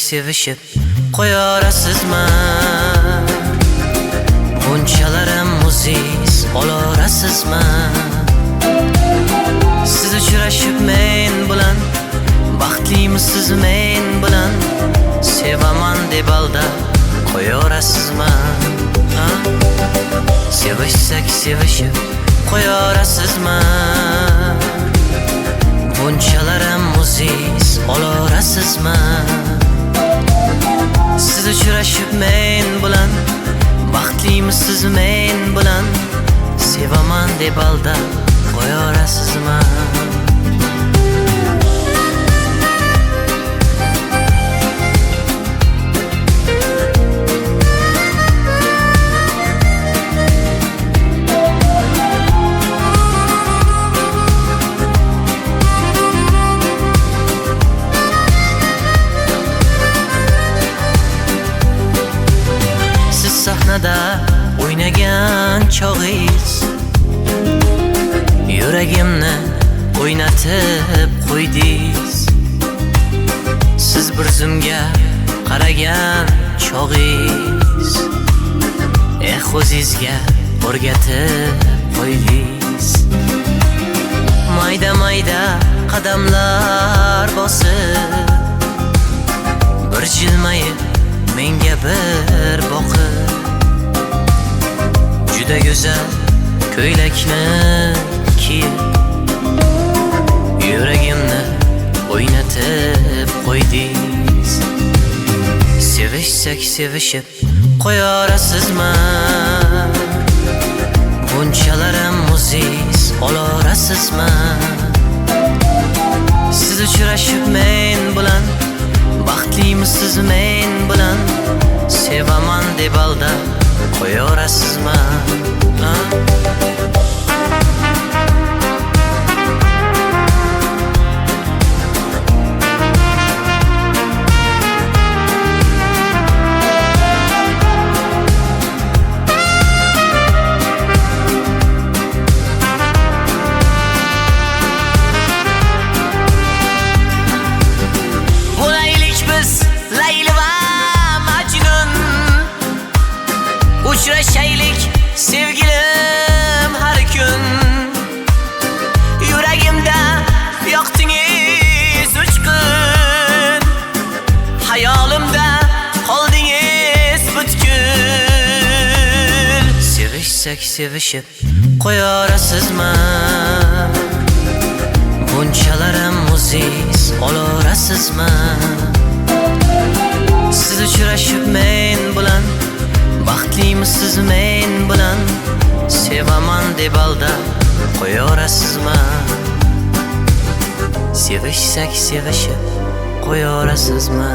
sevishib qo'yorasizmi? Bunchalarim muziz olarasizmi? Siz uchrashib men bilan, baxtlimisiz men bilan, sevaman deb aldab qo'yorasizmi? Sevishsak sevishib qo'yorasizmi? Bunchalarim muziz olarasizmi? Siz uchrashib men bilan, baxtlimisiz men bilan, sevaman deb aldab qo'yorasizmi? Sahnada o'ynagan chog'ingiz yuragimni o'ynatib qo'ydingiz. Siz bir zumga qaragan chog'ingiz o'zingizga o'rgatib qo'ydingiz. Mayda mayda qadamlar bosib, bir jilmayib menga bir boqib, juda go'zal ko'ylakni kiyib yuragimni o'ynatib qo'ydingiz. Sevishsak sevishib qo'yorasizmi? Bunchalarim muziz olarasizmi? Siz uchrashib men bilan, baxtlimisiz men bilan, sevaman deb aldab qo'yorasizmi? Uchrashaylik sevgilim har kun, yuragimda yoqdingiz uchqun, hayolimda qoldingiz butkul. Sevishsak sevishib qo'yorasizmi? Bunchalarim muziz olarasizmi? Siz uchrashib men bilan, baxtlimisiz men bilan, sevaman deb aldab qo'yorasizmi? Sevishsak sevishib qo'yorasizmi?